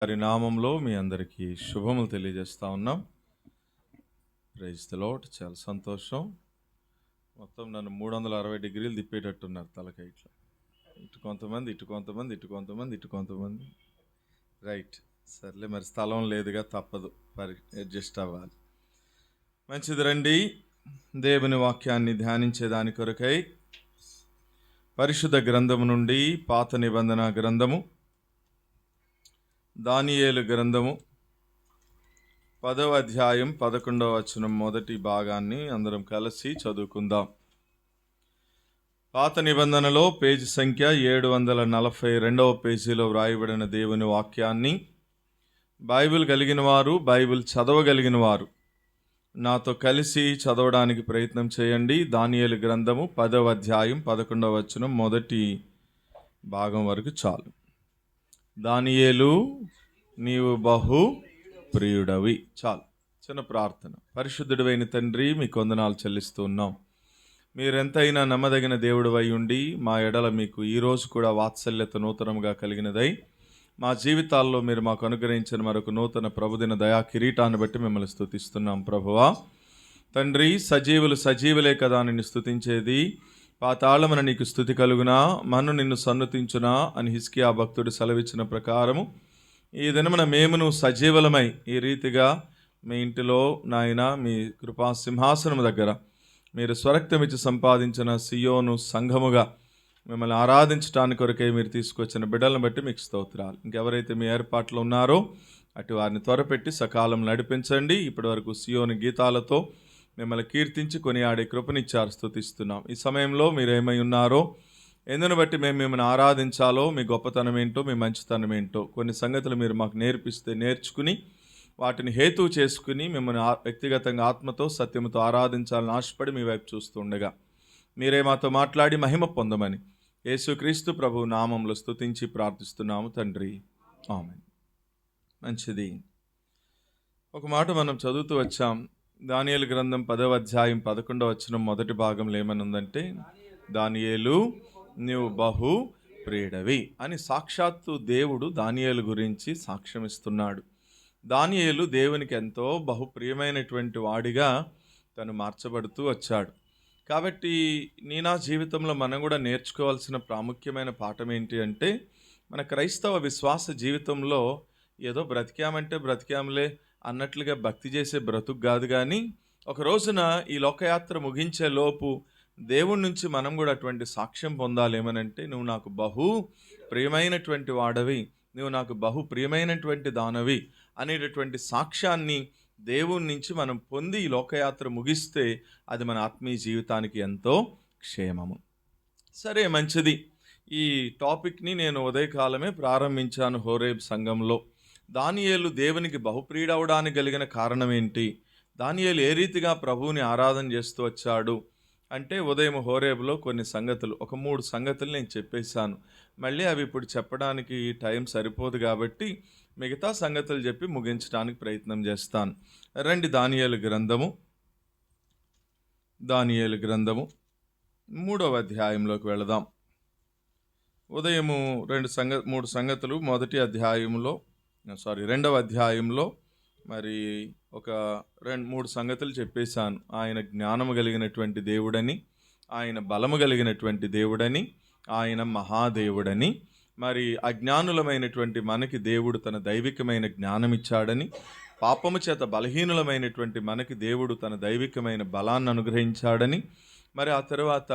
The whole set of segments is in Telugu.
వారి నామంలో మీ అందరికీ శుభములు తెలియజేస్తా ఉన్నాం. Praise the lord. చాలా సంతోషం. మొత్తం నన్ను 360 డిగ్రీలు తిప్పేటట్టున్నారు తలకాయ ఇట్లా. ఇటు కొంతమంది, ఇటు కొంతమంది, ఇటు కొంతమంది, ఇటు కొంతమంది. రైట్, సర్లే, మరి స్థలం లేదుగా, తప్పదు, అడ్జస్ట్ అవ్వాలి. మంచిది, రండి దేవుని వాక్యాన్ని ధ్యానించేదాని కొరకై పరిశుద్ధ గ్రంథము నుండి పాత నిబంధన గ్రంథము దానియేలు గ్రంథము 10వ అధ్యాయం 11వ వచనం మొదటి భాగాన్ని అందరం కలిసి చదువుకుందాం. పాత నిబంధనలో పేజీ సంఖ్య 742వ పేజీలో వ్రాయబడిన దేవుని వాక్యాన్ని బైబిల్ కలిగిన వారు, బైబిల్ చదవగలిగిన వారు నాతో కలిసి చదవడానికి ప్రయత్నం చేయండి. దానియేలు గ్రంథము 10వ అధ్యాయం 11వ వచనం మొదటి భాగం వరకు చాలు. దానియేలు, నీవు బహు ప్రియుడవి. చాలు. చిన్న ప్రార్థన. పరిశుద్ధుడైన తండ్రి, మీకు వందనాలు చెల్లిస్తూ ఉన్నాం. మీరెంతైనా నమ్మదగిన దేవుడు అయి ఉండి మా ఎడల మీకు ఈరోజు కూడా వాత్సల్యత నూతనంగా కలిగినదై మా జీవితాల్లో మీరు మాకు అనుగ్రహించిన మరొక నూతన ప్రభుదిన దయా కిరీటాన్ని బట్టి మిమ్మల్ని స్తుతిస్తున్నాం. ప్రభువా తండ్రి, సజీవులు సజీవులే కదా నిన్ను స్తుతించేది. పాతాళమున నీకు స్తుతి కలుగునా, మన్ను నిన్ను సన్నుతించునా అని హిజ్కియా భక్తుడు సెలవిచ్చిన ప్రకారము ఈ దినమున మేమును సజీవులమై ఈ రీతిగా మీ ఇంటిలో నాయన మీ కృపా సింహాసనము దగ్గర మీరు స్వరక్తమిచ్చి సంపాదించిన సియోను సంఘముగా మిమ్మల్ని ఆరాధించడానికి కొరకై మీరు తీసుకొచ్చిన బిడ్డలను బట్టి మీకు స్తోత్రాలు. ఇంకెవరైతే మీ ఏర్పాట్లు ఉన్నారో అటు వారిని త్వరపెట్టి సకాలం నడిపించండి. ఇప్పటి వరకు సియోను గీతాలతో మిమ్మల్ని కీర్తించి కొనియాడే కృపనిచ్చారు, స్తుతిస్తున్నాం. ఈ సమయంలో మీరు ఏమై ఉన్నారో, ఎందును బట్టి మేము మిమ్మల్ని ఆరాధించాలో, మీ గొప్పతనం ఏంటో, మీ మంచితనం ఏంటో కొన్ని సంగతులు మీరు మాకు నేర్పిస్తే నేర్చుకుని వాటిని హేతువు చేసుకుని మిమ్మల్ని వ్యక్తిగతంగా ఆత్మతో సత్యముతో ఆరాధించాలని ఆశపడి మీ వైపు చూస్తూ ఉండగా మీరే మాతో మాట్లాడి మహిమ పొందమని యేసుక్రీస్తు ప్రభు నామంలో స్తుతించి ప్రార్థిస్తున్నాము తండ్రి, ఆమేన్. మంచిది. ఒక మాట మనం చదువుతూ వచ్చాం. దానియేలు గ్రంథం 10వ అధ్యాయం 11వ వచనం మొదటి భాగంలో ఏమనుందంటే, దానియేలు, నీవు బహు ప్రియుడవి అని సాక్షాత్తు దేవుడు దానియేలు గురించి సాక్ష్యమిస్తున్నాడు. దానియేలు దేవునికి ఎంతో బహుప్రియమైనటువంటి వాడిగా తను మార్చబడుతూ వచ్చాడు. కాబట్టి నా జీవితంలో మనం కూడా నేర్చుకోవాల్సిన ప్రాముఖ్యమైన పాఠం ఏంటి అంటే, మన క్రైస్తవ విశ్వాస జీవితంలో ఏదో బ్రతికామంటే బ్రతికాంలే అన్నట్లుగా భక్తి చేసే బ్రతుకు కాదు, కానీ ఒక రోజున ఈ లోకయాత్ర ముగించే లోపు దేవుడి నుంచి మనం కూడా అటువంటి సాక్ష్యం పొందాలి. ఏమనంటే, నువ్వు నాకు బహు ప్రియమైనటువంటి వాడవి, నువ్వు నాకు బహు ప్రియమైనటువంటి దానవి అనేటటువంటి సాక్ష్యాన్ని దేవుని నుంచి మనం పొంది ఈ లోకయాత్ర ముగిస్తే అది మన ఆత్మీయ జీవితానికి ఎంతో క్షేమము. సరే, మంచిది. ఈ టాపిక్ని నేను ఉదయకాలమే ప్రారంభించాను హోరేబ్ సంఘంలో. దానియేలు దేవునికి బహుప్రియుడవడానికి కలిగిన కారణం ఏంటి, దానియేలు ఏ రీతిగా ప్రభువుని ఆరాధన చేస్తూ వచ్చాడు అంటే, ఉదయం హోరేబులో కొన్ని సంగతులు, ఒక 3 సంగతులు నేను చెప్పేశాను. మళ్ళీ అవి ఇప్పుడు చెప్పడానికి టైం సరిపోదు కాబట్టి మిగతా సంగతులు చెప్పి ముగించడానికి ప్రయత్నం చేస్తాను. రండి, దానియేలు గ్రంథము 3వ అధ్యాయంలోకి వెళదాం. ఉదయము 3 సంగతులు మొదటి అధ్యాయంలో, 2వ అధ్యాయంలో మరి ఒక 2-3 సంగతులు చెప్పేశాను. ఆయన జ్ఞానము కలిగినటువంటి దేవుడని, ఆయన బలము కలిగినటువంటి దేవుడని, ఆయన మహాదేవుడని, మరి అజ్ఞానులమైనటువంటి మనకి దేవుడు తన దైవికమైన జ్ఞానం ఇచ్చాడని, పాపము చేత బలహీనులమైనటువంటి మనకి దేవుడు తన దైవికమైన బలాన్ని అనుగ్రహించాడని, మరి ఆ తర్వాత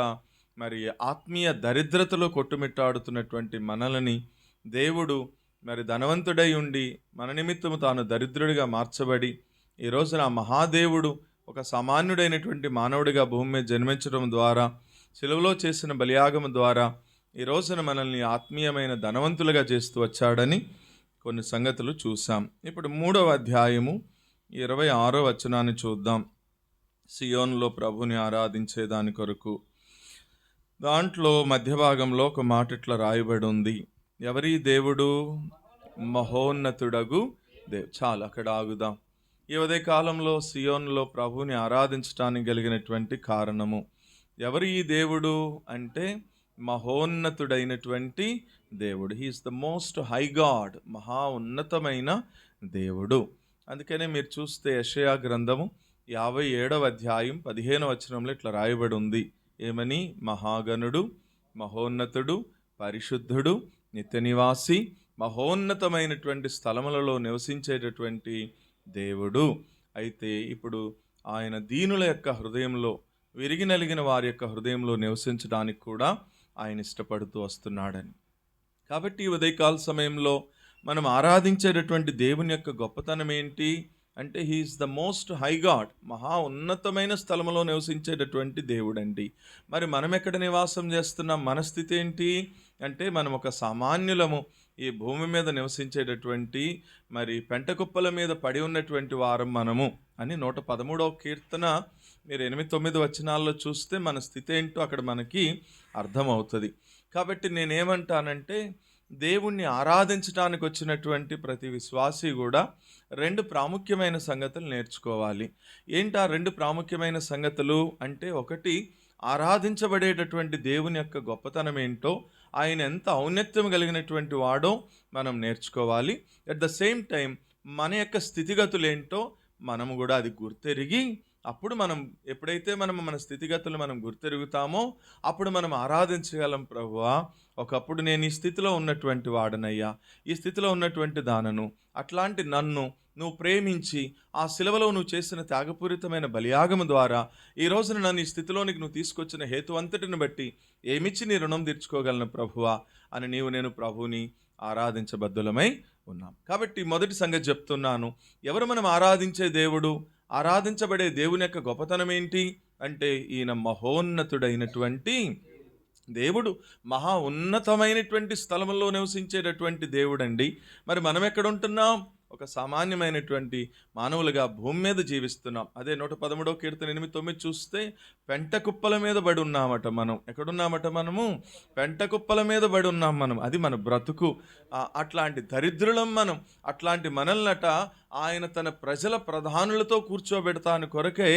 మరి ఆత్మీయ దరిద్రతలో కొట్టుమిట్టాడుతున్నటువంటి మనలని దేవుడు మరి ధనవంతుడై ఉండి మన నిమిత్తము తాను దరిద్రుడిగా మార్చబడి ఈ రోజున ఆ మహాదేవుడు ఒక సామాన్యుడైనటువంటి మానవుడిగా భూమి మీద జన్మించడం ద్వారా, శిలువలో చేసిన బలియాగము ద్వారా ఈ రోజున మనల్ని ఆత్మీయమైన ధనవంతులుగా చేస్తూ వచ్చాడని కొన్ని సంగతులు చూసాం. ఇప్పుడు 3వ అధ్యాయము 26వ వచనాన్ని చూద్దాం. సియోనులో ప్రభుని ఆరాధించే దాని కొరకు. దాంట్లో మధ్య భాగంలో ఒక మాట ఇట్లా రాయబడి ఉంది, ఎవరి దేవుడు, మహోన్నతుడగు దేవుడు. చాలు, అక్కడ ఆగుదాం. ఈ ఉదయ కాలంలో సియోనులో ప్రభుని ఆరాధించడానికి కలిగినటువంటి కారణము, ఎవరి ఈ దేవుడు అంటే మహోన్నతుడైనటువంటి దేవుడు. He is the most high God, మహా ఉన్నతమైన దేవుడు. అందుకనే మీరు చూస్తే యెషయా గ్రంథము 57వ అధ్యాయం 15వ వచనంలో ఇట్లా రాయబడి ఉంది. ఏమని? మహాగణుడు, మహోన్నతుడు, పరిశుద్ధుడు, నిత్య నివాసి, మహోన్నతమైనటువంటి స్థలములలో నివసించేటటువంటి దేవుడు. అయితే ఇప్పుడు ఆయన దీనుల యొక్క హృదయంలో, విరిగి నలిగిన వారి యొక్క హృదయంలో నివసించడానికి కూడా ఆయన ఇష్టపడుతూ వస్తున్నాడని. కాబట్టి ఈ ఉదయకాల సమయంలో మనం ఆరాధించేటటువంటి దేవుని యొక్క గొప్పతనం ఏంటి అంటే, he is the most high God, మహా ఉన్నతమైన స్థలంలో నివసించేటటువంటి దేవుడండి. మరి మనం ఎక్కడ నివాసం చేస్తున్నాం? మన స్థితి ఏంటి అంటే, మనం ఒక సామాన్యులము, ఈ భూమి మీద నివసించేటటువంటి మరి పెంటకుప్పల మీద పడి ఉన్నటువంటి వారం మనము అని 113వ కీర్తన మీరు 8-9 వచనాల్లో చూస్తే మన స్థితి ఏంటో అక్కడ మనకి అర్థమవుతుంది. కాబట్టి నేనేమంటానంటే, దేవుణ్ణి ఆరాధించడానికి వచ్చినటువంటి ప్రతి విశ్వాసి కూడా 2 ప్రాముఖ్యమైన సంగతులు నేర్చుకోవాలి. ఏంటి ఆ 2 ప్రాముఖ్యమైన సంగతులు అంటే, ఒకటి ఆరాధించబడేటటువంటి దేవుని యొక్క గొప్పతనం ఏంటో, ఆయన ఎంత ఔన్నత్యం కలిగినటువంటి వాడో మనం నేర్చుకోవాలి. అట్ ద సేమ్ టైం మన యొక్క స్థితిగతులు ఏంటో మనము కూడా అది గుర్తెరిగి, అప్పుడు మనం ఎప్పుడైతే మన స్థితిగతులు మనం గుర్తెరుగుతామో అప్పుడు మనం ఆరాధించగలం. ప్రభువా, ఒకప్పుడు నేను ఈ స్థితిలో ఉన్నటువంటి వాడనయ్యా, ఈ స్థితిలో ఉన్నటువంటి దానను, అట్లాంటి నన్ను నువ్వు ప్రేమించి ఆ శిలువలో నువ్వు చేసిన త్యాగపూరితమైన బలియాగము ద్వారా ఈ రోజున నన్ను ఈ స్థితిలోనికి నువ్వు తీసుకొచ్చిన హేతు అంతటిని బట్టి ఏమిచ్చి నీ రుణం తీర్చుకోగలను ప్రభువా అని నేను ప్రభువుని ఆరాధించబద్దులమై ఉన్నాం. కాబట్టి మొదటి సంగతి చెప్తున్నాను, ఎవరు మనం ఆరాధించే దేవుడు, ఆరాధించబడే దేవుని యొక్క గొప్పతనం ఏంటి అంటే, ఈయన మహోన్నతుడైనటువంటి దేవుడు, మహా ఉన్నతమైనటువంటి స్థలంలో నివసించేటటువంటి దేవుడండి. మరి మనం ఎక్కడ ఉంటున్నాం? ఒక సామాన్యమైనటువంటి మానవులుగా భూమి మీద జీవిస్తున్నాం. అదే 113వ కీర్తన 8-9 చూస్తే పెంట కుప్పల మీద పడి ఉన్నామట. మనం ఎక్కడున్నామట? మనము పెంట కుప్పల మీద పడి ఉన్నాం. మనం అది మన బ్రతుకు. అట్లాంటి దరిద్రులం మనం. అట్లాంటి మనల్నట ఆయన తన ప్రజల ప్రధానులతో కూర్చోబెడతాను కొరకే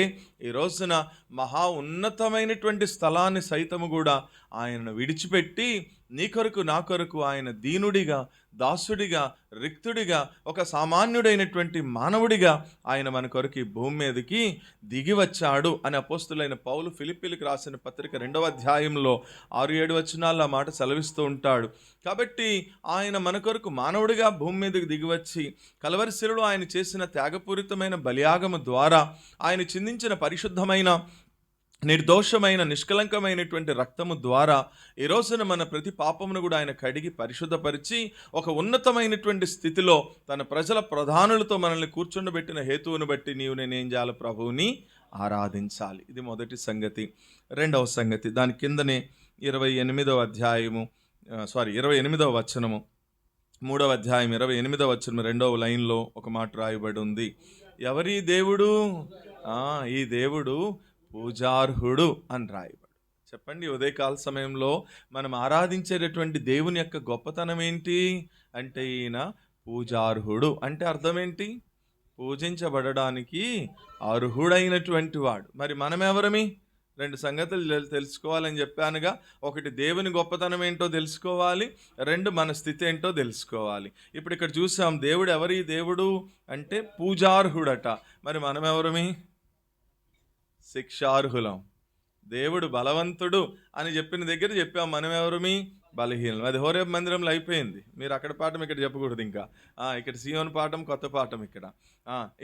ఈ రోజున మహా ఉన్నతమైనటువంటి స్థలాన్ని సైతము కూడా ఆయనను విడిచిపెట్టి నీ కొరకు నా కొరకు ఆయన దీనుడిగా, దాసుడిగా, రిక్తుడిగా, ఒక సామాన్యుడైనటువంటి మానవుడిగా ఆయన మన కొరకు ఈ భూమి మీదకి దిగి వచ్చాడు అని అపోస్తులైన పౌలు ఫిలిప్పీలకు రాసిన పత్రిక 2వ అధ్యాయంలో 6-7 వచనాల్లో మాట సెలవిస్తూ ఉంటాడు. కాబట్టి ఆయన మన కొరకు మానవుడిగా భూమి మీదకి దిగివచ్చి కల్వరి శిలువలో ఆయన చేసిన త్యాగపూరితమైన బలియాగము ద్వారా ఆయన చిందించిన పరిశుద్ధమైన, నిర్దోషమైన, నిష్కలంకమైనటువంటి రక్తము ద్వారా ఈ రోజున మన ప్రతి పాపమును కూడా ఆయన కడిగి పరిశుద్ధపరిచి ఒక ఉన్నతమైనటువంటి స్థితిలో తన ప్రజల ప్రధానులతో మనల్ని కూర్చుండబెట్టిన హేతువును బట్టి నేనేం చేయాలి? ప్రభువుని ఆరాధించాలి. ఇది మొదటి సంగతి. రెండవ సంగతి, దాని కిందనే 28వ అధ్యాయము 28వ వచనము, 3వ అధ్యాయం 28వ వచనం 2వ లైన్లో ఒక మాట రాయబడి ఉంది. ఎవరి దేవుడు? ఈ దేవుడు పూజార్హుడు అని రాయబడు. చెప్పండి, ఉదయకాల సమయంలో మనం ఆరాధించేటటువంటి దేవుని యొక్క గొప్పతనం ఏంటి అంటే, ఈయన పూజార్హుడు. అంటే అర్థం ఏంటి? పూజించబడడానికి అర్హుడైనటువంటి వాడు. మరి మనం ఎవరమి? 2 సంగతులు తెలుసుకోవాలని చెప్పానుగా. ఒకటి, దేవుని గొప్పతనం ఏంటో తెలుసుకోవాలి. 2, మన స్థితి ఏంటో తెలుసుకోవాలి. ఇప్పుడు ఇక్కడ చూసాం, దేవుడు ఎవరి దేవుడు అంటే పూజార్హుడట. మరి మనం ఎవరమి? శిక్షార్హులం. దేవుడు బలవంతుడు అని చెప్పిన దగ్గర చెప్పాం, మనం ఎవరమి? బలహీనం. అది హోరేబు మందిరంలో అయిపోయింది. మీరు అక్కడ పాఠం ఇక్కడ చెప్పకూడదు. ఇంకా ఇక్కడ సీయోను పాఠం, కొత్త పాఠం ఇక్కడ.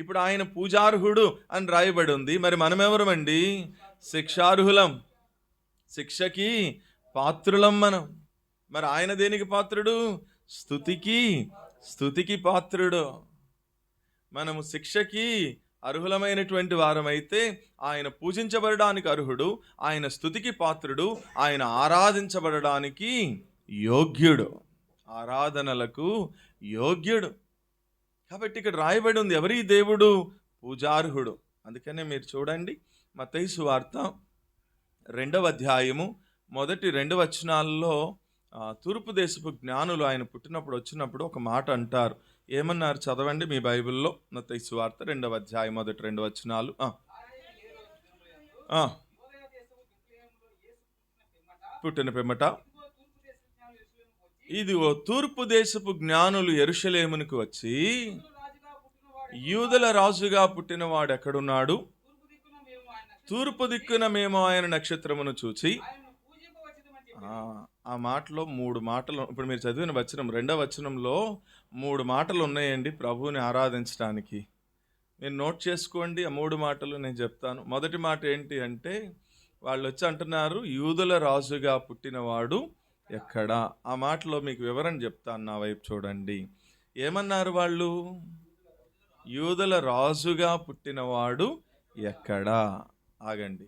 ఇప్పుడు ఆయన పూజార్హుడు అని రాయబడి ఉంది. మరి మనం ఎవరమండి? శిక్షార్హులం. శిక్షకి పాత్రులం మనం. మరి ఆయన దేనికి పాత్రుడు? స్తుతికి పాత్రుడు. మనము శిక్షకి అర్హులమైనటువంటి వారమైతే ఆయన పూజించబడడానికి అర్హుడు, ఆయన స్తుతికి పాత్రుడు, ఆయన ఆరాధించబడడానికి యోగ్యుడు, ఆరాధనలకు యోగ్యుడు. కాబట్టి ఇక్కడ రాయబడి ఉంది, ఎవరి దేవుడు? పూజార్హుడు. అందుకనే మీరు చూడండి, మత్తయి సువార్త 2వ అధ్యాయము మొదటి 2 వచనాల్లో తూర్పు దేశపు జ్ఞానులు ఆయన పుట్టినప్పుడు వచ్చినప్పుడు ఒక మాట అంటారు. ఏమన్నారు? చదవండి మీ బైబిల్లో. మత్తయి సువార్త 2వ అధ్యాయం మొదటి 2 వచనాలు. పుట్టిన పిమ్మట ఇదిగో తూర్పు దేశపు జ్ఞానులు యెరూషలేమునకు వచ్చి, యూదుల రాజుగా పుట్టినవాడు ఎక్కడున్నాడు? తూర్పు దిక్కున మేము ఆయన నక్షత్రమును చూచి. ఆ మాటలో 3 మాటలు, ఇప్పుడు మీరు చదివిన వచనం 2వ వచనంలో 3 మాటలు ఉన్నాయండి ప్రభువుని ఆరాధించడానికి. మీరు నోట్ చేసుకోండి. ఆ 3 మాటలు నేను చెప్తాను. మొదటి మాట ఏంటి అంటే, వాళ్ళు వచ్చి అంటున్నారు, యూదుల రాజుగా పుట్టినవాడు ఎక్కడా? ఆ మాటలో మీకు వివరణ చెప్తాను, నా వైపు చూడండి. ఏమన్నారు వాళ్ళు? యూదుల రాజుగా పుట్టినవాడు ఎక్కడా? ఆగండి,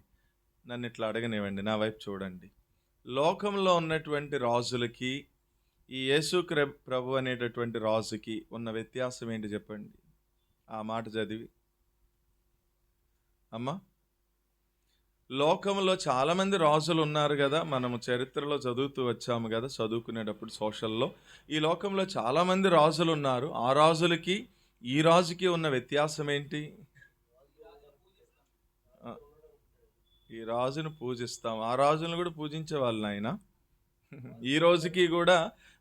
నన్ను ఇట్లా అడగనివ్వండి, నా వైపు చూడండి. లోకంలో ఉన్నటువంటి రాజులకి ఈ యేసు ప్రభు అనేటటువంటి రాజుకి ఉన్న వ్యత్యాసం ఏంటి చెప్పండి, ఆ మాట చదివి. అమ్మా, లోకంలో చాలామంది రాజులు ఉన్నారు కదా, మనము చరిత్రలో చదువుతూ వచ్చాము కదా, చదువుకునేటప్పుడు సోషల్లో. ఈ లోకంలో చాలామంది రాజులు ఉన్నారు. ఆ రాజులకి ఈ రాజుకి ఉన్న వ్యత్యాసం ఏంటి? ఈ రాజును పూజిస్తాం, ఆ రాజును కూడా పూజించే వాళ్ళు ఆయన. ఈ రోజుకి కూడా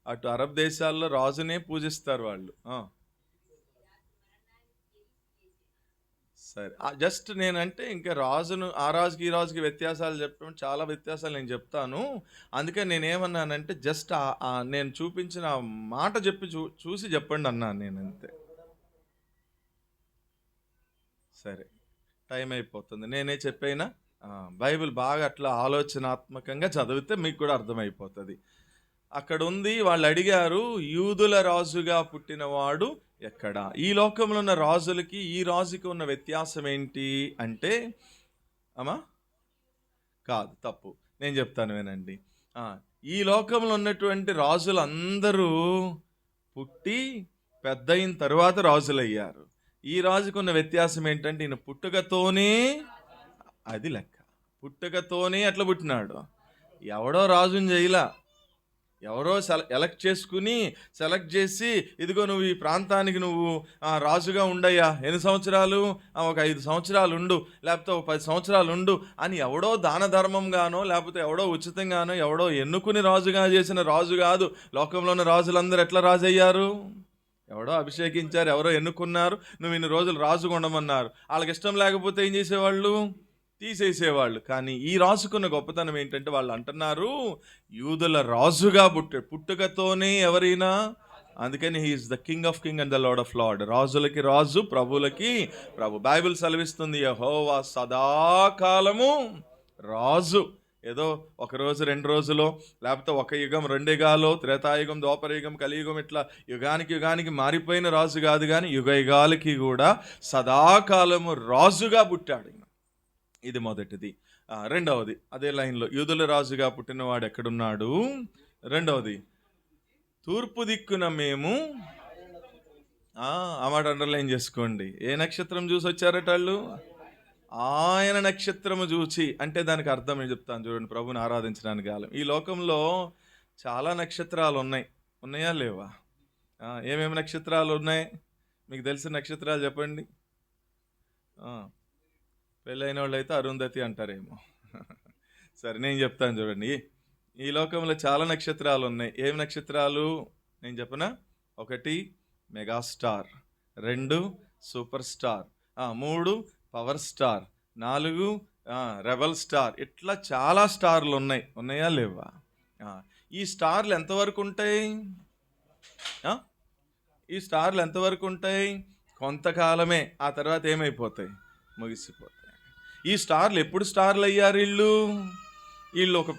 అటు అరబ్ దేశాల్లో రాజునే పూజిస్తారు వాళ్ళు. సరే, జస్ట్ నేనంటే ఇంకా రాజును, ఆ రాజుకి ఈ రాజుకి వ్యత్యాసాలు చెప్పడం, చాలా వ్యత్యాసాలు నేను చెప్తాను. అందుకని నేనేమన్నానంటే జస్ట్ నేను చూపించిన మాట చెప్పి చూసి చెప్పండి అన్నాను నేను, అంతే. సరే, టైం అయిపోతుంది, నేనే చెప్పైనా. బైబిల్ బాగా అట్లా ఆలోచనాత్మకంగా చదివితే మీకు కూడా అర్థమైపోతుంది. అక్కడ ఉంది, వాళ్ళు అడిగారు, యూదుల రాజుగా పుట్టినవాడు ఎక్కడా? ఈ లోకంలో ఉన్న రాజులకి ఈ రాజుకి ఉన్న వ్యత్యాసం ఏంటి అంటే, అమ్మా కాదు, తప్పు, నేను చెప్తాను వినండి. ఈ లోకంలో ఉన్నటువంటి రాజులందరూ పుట్టి పెద్ద అయిన తర్వాత రాజులయ్యారు. ఈ రాజుకున్న వ్యత్యాసం ఏంటంటే, ఈయన పుట్టుకతోనే, అది లెక్క, పుట్టుకతోనే అట్లా పుట్టినాడు. ఎవడో రాజుని చేయలా, ఎవరో సెలెక్ట్ చేసి ఇదిగో నువ్వు ఈ ప్రాంతానికి నువ్వు రాజుగా ఉండయ్యా, ఎన్ని సంవత్సరాలు? ఒక 5 సంవత్సరాలు ఉండు, లేకపోతే ఒక 10 సంవత్సరాలు ఉండు అని ఎవడో దాన ధర్మంగానో లేకపోతే ఎవడో ఉచితంగానో ఎవడో ఎన్నుకుని రాజుగా చేసిన రాజు కాదు. లోకంలో ఉన్న రాజులందరూ ఎట్లా రాజు అయ్యారు? ఎవడో అభిషేకించారు, ఎవరో ఎన్నుకున్నారు, నువ్వు ఇన్ని రోజులు రాజుగా ఉండమన్నారు. వాళ్ళకి ఇష్టం లేకపోతే ఏం చేసేవాళ్ళు? తీసేసేవాళ్ళు. కానీ ఈ రాజుకున్న గొప్పతనం ఏంటంటే, వాళ్ళు అంటున్నారు యూదుల రాజుగా పుట్టుకతోనే ఎవరైనా, అందుకని he is the king of king and the lord of lord. రాజులకి రాజు, ప్రభులకి ప్రభు. బైబిల్ సెలవిస్తుంది, యెహోవా సదాకాలము రాజు. ఏదో ఒక రోజు 2 రోజులో, లేకపోతే ఒక యుగం 2 యుగాలో, త్రేతాయుగం, ద్వాపరయుగం, కలియుగం, ఇట్లా యుగానికి మారిపోయిన రాజు కాదు, కానీ యుగాలకి కూడా సదాకాలము రాజుగా పుట్టాడు. ఇది మొదటిది. రెండవది అదే లైన్లో, యూదుల రాజుగా పుట్టినవాడు ఎక్కడున్నాడు? రెండవది, తూర్పు దిక్కున మేము, ఆ మాట అండర్లైన్ చేసుకోండి. ఏ నక్షత్రం చూసి వచ్చారట వాళ్ళు? ఆయన నక్షత్రము చూచి. అంటే దానికి అర్థం నేను చెప్తాను చూడండి, ప్రభుని ఆరాధించడానికి కాలం. ఈ లోకంలో చాలా నక్షత్రాలు ఉన్నాయా లేవా? ఏమేమి నక్షత్రాలు ఉన్నాయి? మీకు తెలిసిన నక్షత్రాలు చెప్పండి. పెళ్ళైన వాళ్ళు అయితే అరుంధతి అంటారేమో. సరే, నేను చెప్తాను చూడండి. ఈ లోకంలో చాలా నక్షత్రాలు ఉన్నాయి. ఏం నక్షత్రాలు నేను చెప్పనా? 1 megastar, 2 super star, 3 power star, 4 rebel star, ఇట్లా చాలా స్టార్లు ఉన్నాయా లేవా? ఈ స్టార్లు ఎంతవరకు ఉంటాయి? ఈ స్టార్లు ఎంతవరకు ఉంటాయి? కొంతకాలమే, ఆ తర్వాత ఏమైపోతాయి? ముగిసిపోతాయి. ఈ స్టార్లు ఎప్పుడు స్టార్లు అయ్యారు? వీళ్ళు ఒక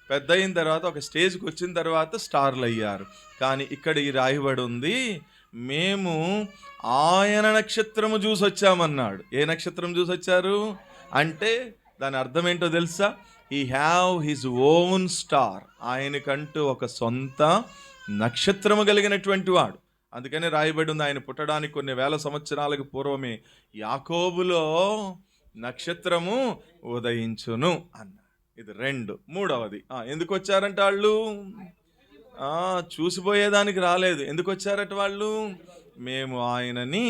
పెద్ద అయిన తర్వాత, ఒక స్టేజ్కి వచ్చిన తర్వాత స్టార్లు అయ్యారు. కానీ ఇక్కడ ఈ రాయబడి ఉంది, మేము ఆయన నక్షత్రము చూసి వచ్చామన్నాడు. ఏ నక్షత్రం చూసి వచ్చారు అంటే దాని అర్థం ఏంటో తెలుసా? He have his own star. ఆయనకంటూ ఒక సొంత నక్షత్రము కలిగినటువంటి వాడు. అందుకనే రాయబడి ఉంది, ఆయన పుట్టడానికి కొన్ని వేల సంవత్సరాలకు పూర్వమే యాకోబులో నక్షత్రము ఉదయించును అన్నాడు. ఇది 2. మూడవది, ఎందుకు వచ్చారంట వాళ్ళు? చూసిపోయేదానికి రాలేదు. ఎందుకు వచ్చారట వాళ్ళు? మేము ఆయనని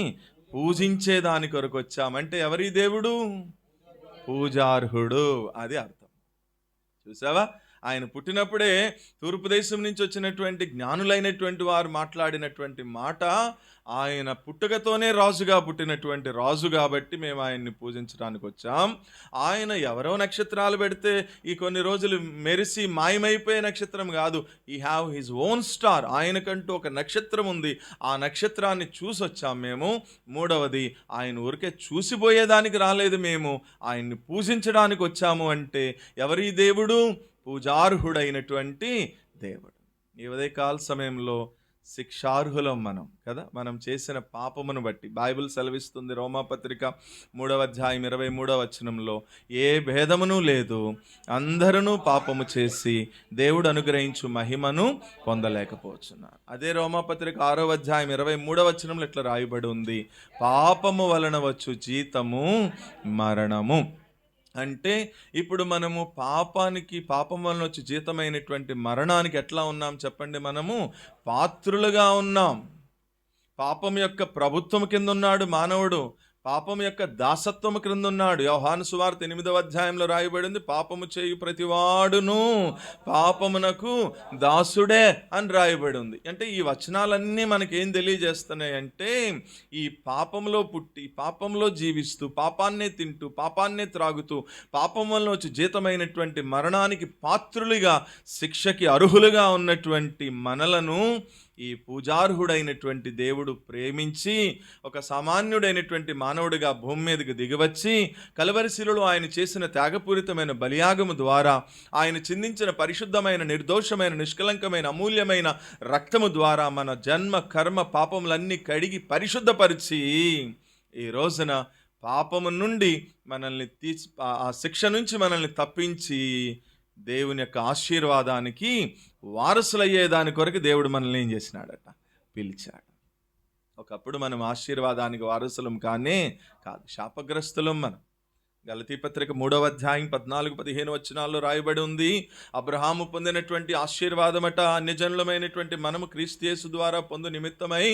పూజించేదాని కొరకు వచ్చామంటే, ఎవరి దేవుడు? పూజార్హుడు, అది అర్థం. చూసావా? ఆయన పుట్టినప్పుడే తూర్పు దేశం నుంచి వచ్చినటువంటి జ్ఞానులైనటువంటి వారు మాట్లాడినటువంటి మాట, ఆయన పుట్టుకతోనే రాజుగా పుట్టినటువంటి రాజు కాబట్టి మేము ఆయన్ని పూజించడానికి వచ్చాం. ఆయన ఎవరో నక్షత్రాలు పెడితే ఈ కొన్ని రోజులు మెరిసి మాయమైపోయే నక్షత్రం కాదు. ఈ హ్యావ్ హిజ్ ఓన్ స్టార్. ఆయనకంటూ ఒక నక్షత్రం ఉంది. ఆ నక్షత్రాన్ని చూసి వచ్చాం మేము. మూడవది, ఆయన ఊరికే చూసిపోయేదానికి రాలేదు, మేము ఆయన్ని పూజించడానికి వచ్చాము. అంటే ఎవరి దేవుడు? పూజార్హుడైనటువంటి దేవుడు. ఈ ఉదయకాల సమయంలో శిక్షార్హులం మనం కదా, మనం చేసిన పాపమును బట్టి. బైబిల్ సెలవిస్తుంది రోమాపత్రిక 3వ అధ్యాయం 23వ వచనంలో, ఏ భేదమును లేదు, అందరూ పాపము చేసి దేవుడు అనుగ్రహించు మహిమను పొందలేకపోతున్నారు. అదే రోమాపత్రిక 6వ అధ్యాయం 23వ వచనంలో ఇట్లా రాయబడి ఉంది, పాపము వలన వచ్చు జీతము మరణము. అంటే ఇప్పుడు మనము పాపం వలన వచ్చి జీతమైనటువంటి మరణానికి ఎట్లా ఉన్నాం చెప్పండి? మనము పాత్రులుగా ఉన్నాం. పాపం యొక్క ప్రభుత్వం కింద ఉన్నాడు మానవుడు. పాపం యొక్క దాసత్వము క్రింద ఉన్నాడు. యోహాను సువార్త 8వ అధ్యాయంలో రాయబడింది, పాపము చేయు ప్రతివాడును పాపమునకు దాసుడే అని రాయబడి ఉంది. అంటే ఈ వచనాలన్నీ మనకేం తెలియజేస్తున్నాయంటే, ఈ పాపంలో పుట్టి, పాపంలో జీవిస్తూ, పాపాన్నే తింటూ, పాపాన్నే త్రాగుతూ, పాపం వల్ల వచ్చి జీతమైనటువంటి మరణానికి పాత్రులుగా, శిక్షకి అర్హులుగా ఉన్నటువంటి మనలను ఈ పూజార్హుడైనటువంటి దేవుడు ప్రేమించి ఒక సామాన్యుడైనటువంటి మానవుడిగా భూమి మీదకి దిగివచ్చి, కలువరి శిలువలో ఆయన చేసిన త్యాగపూరితమైన బలియాగము ద్వారా, ఆయన చిందించిన పరిశుద్ధమైన, నిర్దోషమైన, నిష్కలంకమైన, అమూల్యమైన రక్తము ద్వారా మన జన్మ కర్మ పాపములన్నీ కడిగి పరిశుద్ధపరిచి, ఈ రోజున పాపము నుండి మనల్ని ఆ శిక్ష నుంచి మనల్ని తప్పించి దేవుని యొక్క ఆశీర్వాదానికి వారసులయ్యేదాని కొరకు దేవుడు మనల్ని ఏం చేసినాడట? పిలిచాడు. ఒకప్పుడు మనం ఆశీర్వాదానికి వారసులం కానే కాదు, శాపగ్రస్తులం మనం. గలతీ పత్రిక 3వ అధ్యాయం 14-15 వచనాల్లో రాయబడి ఉంది, అబ్రహాము పొందినటువంటి ఆశీర్వాదమట అన్యజనులమైనటువంటి మనము క్రీస్తు యేసు ద్వారా పొందు నిమిత్తమై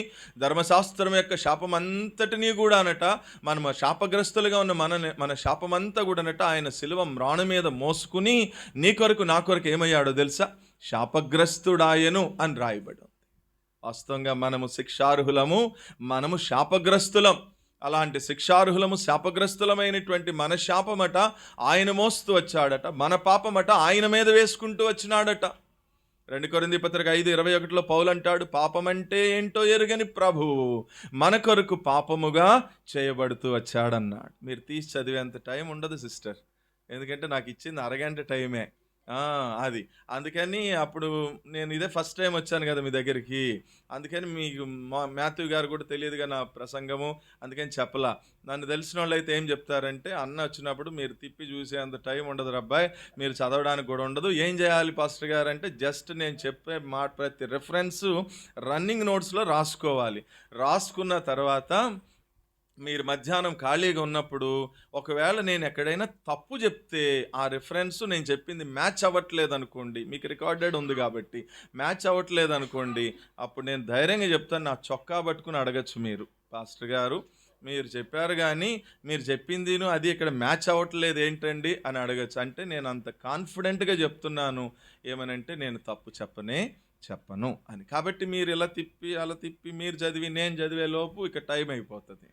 ధర్మశాస్త్రం యొక్క శాపమంతటినీ కూడా అనట, మనము శాపగ్రస్తులుగా ఉన్న మన శాపమంతా కూడా అనట ఆయన శిలువ మ్రాణు మీద మోసుకుని నీ కొరకు నా కొరకు ఏమయ్యాడో తెలుసా? శాపగ్రస్తుడాయను అని రాయబడి. వాస్తవంగా మనము శిక్షార్హులము, మనము శాపగ్రస్తులం. అలాంటి శిక్షార్హులము, శాపగ్రస్తులమైనటువంటి మన శాపమట ఆయన మోస్తూ వచ్చాడట, మన పాపమట ఆయన మీద వేసుకుంటూ వచ్చినాడట. 2 కొరింథీ పత్రిక 5:21లో పౌలు అంటాడు, పాపమంటే ఏంటో ఎరుగని ప్రభువు మన కొరకు పాపముగా చేయబడుతూ వచ్చాడన్నాడు. మీరు తీసి చదివేంత టైం ఉండదు సిస్టర్, ఎందుకంటే నాకు ఇచ్చింది అరగంట టైమే. అది అందుకని అప్పుడు నేను ఇదే ఫస్ట్ టైం వచ్చాను కదా మీ దగ్గరికి, అందుకని మీకు మాథ్యూ గారు కూడా తెలియదుగా నా ప్రసంగము, అందుకని చెప్పలా. నన్ను తెలిసిన వాళ్ళు అయితే ఏం చెప్తారంటే, అన్న వచ్చినప్పుడు మీరు తిప్పి చూసేంత టైం ఉండదు అబ్బాయి, మీరు చదవడానికి కూడా ఉండదు, ఏం చేయాలి పాస్టర్ గారు అంటే, జస్ట్ నేను చెప్పే మాట ప్రతి రెఫరెన్సు రన్నింగ్ నోట్స్లో రాసుకోవాలి. రాసుకున్న తర్వాత మీరు మధ్యాహ్నం ఖాళీగా ఉన్నప్పుడు ఒకవేళ నేను ఎక్కడైనా తప్పు చెప్తే ఆ రిఫరెన్స్ నేను చెప్పింది మ్యాచ్ అవ్వట్లేదు అనుకోండి, మీకు రికార్డెడ్ ఉంది కాబట్టి మ్యాచ్ అవ్వట్లేదు అనుకోండి, అప్పుడు నేను ధైర్యంగా చెప్తాను, నా చొక్కా పట్టుకుని అడగచ్చు మీరు, పాస్టర్ గారు మీరు చెప్పారు కానీ మీరు చెప్పిందిను అది ఇక్కడ మ్యాచ్ అవ్వట్లేదు ఏంటండి అని అడగచ్చు. అంటే నేను అంత కాన్ఫిడెంట్గా చెప్తున్నాను ఏమనంటే, నేను తప్పు చెప్పను అని. కాబట్టి మీరు ఇలా తిప్పి అలా తిప్పి మీరు చదివి నేను చదివే లోపు ఇక టైం అయిపోతుంది.